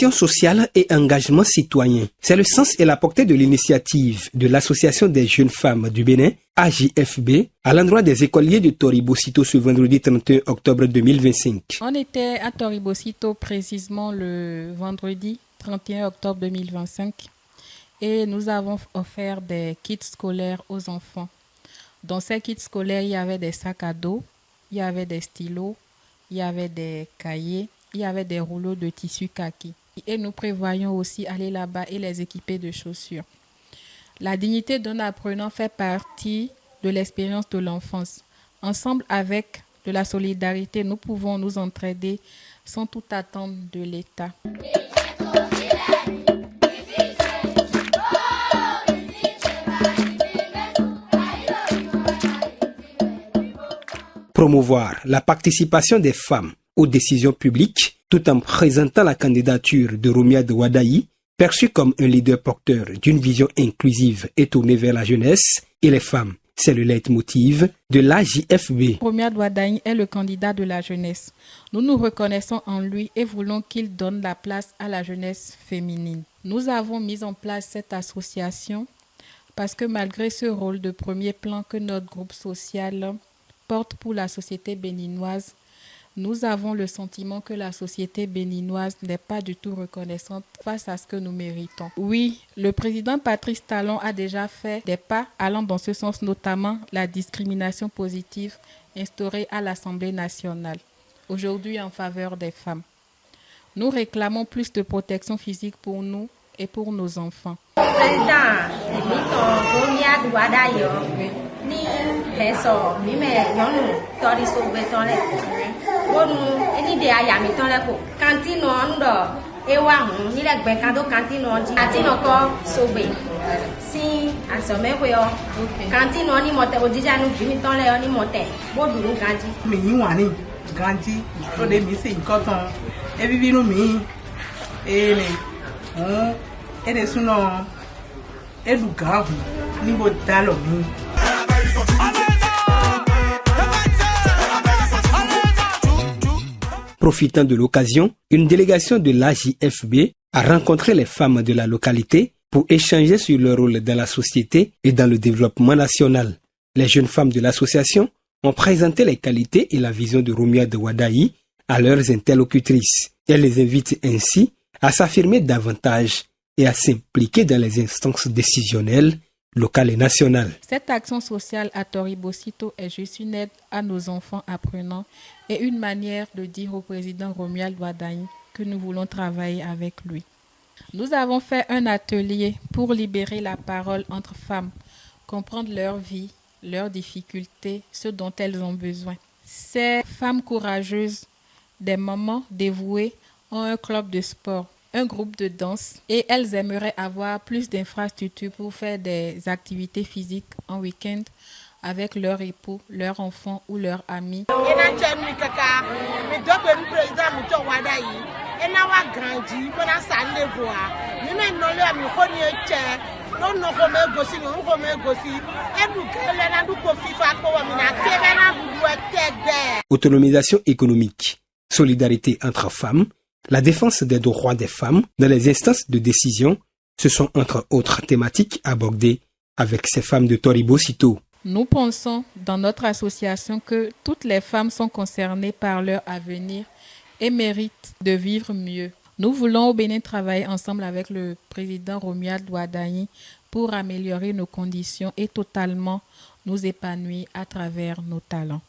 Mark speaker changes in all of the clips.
Speaker 1: Action sociale et engagement citoyen. C'est le sens et la portée de l'initiative de l'Association des jeunes femmes du Bénin, AJFB, à l'endroit des écoliers de Toribocito ce vendredi 31 octobre 2025.
Speaker 2: On était à Toribocito précisément le vendredi 31 octobre 2025 et nous avons offert des kits scolaires aux enfants. Dans ces kits scolaires, il y avait des sacs à dos, il y avait des stylos, il y avait des cahiers, il y avait des rouleaux de tissu kaki. Et nous prévoyons aussi aller là-bas et les équiper de chaussures. La dignité d'un apprenant fait partie de l'expérience de l'enfance. Ensemble avec de la solidarité, nous pouvons nous entraider sans tout attendre de l'État.
Speaker 1: Promouvoir la participation des femmes aux décisions publiques tout en présentant la candidature de Romiade Wadayi, perçue comme un leader porteur d'une vision inclusive et tournée vers la jeunesse et les femmes. C'est le leitmotiv de l'AJFB.
Speaker 2: Romiade Wadayi est le candidat de la jeunesse. Nous nous reconnaissons en lui et voulons qu'il donne la place à la jeunesse féminine. Nous avons mis en place cette association parce que malgré ce rôle de premier plan que notre groupe social porte pour la société béninoise, nous avons le sentiment que la société béninoise n'est pas du tout reconnaissante face à ce que nous méritons. Oui, le président Patrice Talon a déjà fait des pas allant dans ce sens, notamment la discrimination positive instaurée à l'Assemblée nationale, aujourd'hui en faveur des femmes. Nous réclamons plus de protection physique pour nous et pour nos enfants.
Speaker 1: Profitant de l'occasion, une délégation de l'AJFB a rencontré les femmes de la localité pour échanger sur leur rôle dans la société et dans le développement national. Les jeunes femmes de l'association ont présenté les qualités et la vision de Romiade Wadayi à leurs interlocutrices. Elles les invitent ainsi à s'affirmer davantage et à s'impliquer dans les instances décisionnelles locales et nationales.
Speaker 2: Cette action sociale à Toribocito est juste une aide à nos enfants apprenants et une manière de dire au président Romiade Wadayi que nous voulons travailler avec lui. Nous avons fait un atelier pour libérer la parole entre femmes, comprendre leur vie, leurs difficultés, ce dont elles ont besoin. Ces femmes courageuses, des mamans dévouées, ont un club de sport, un groupe de danse et elles aimeraient avoir plus d'infrastructures pour faire des activités physiques en week-end avec leur époux, leurs enfants ou leurs amis.
Speaker 1: Autonomisation économique, solidarité entre femmes, la défense des droits des femmes dans les instances de décision, ce sont entre autres thématiques abordées avec ces femmes de Toribocito.
Speaker 2: Nous pensons dans notre association que toutes les femmes sont concernées par leur avenir et méritent de vivre mieux. Nous voulons au Bénin travailler ensemble avec le président Romiade Wadayi pour améliorer nos conditions et totalement nous épanouir à travers nos talents.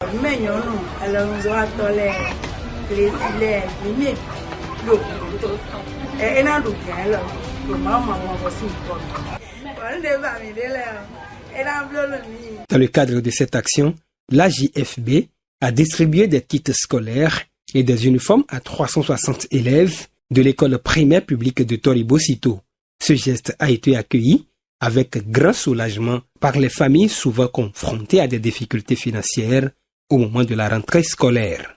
Speaker 1: Dans le cadre de cette action, l'AJFB a distribué des kits scolaires et des uniformes à 360 élèves de l'école primaire publique de Toribocito. Ce geste a été accueilli avec grand soulagement par les familles souvent confrontées à des difficultés financières au moment de la rentrée scolaire.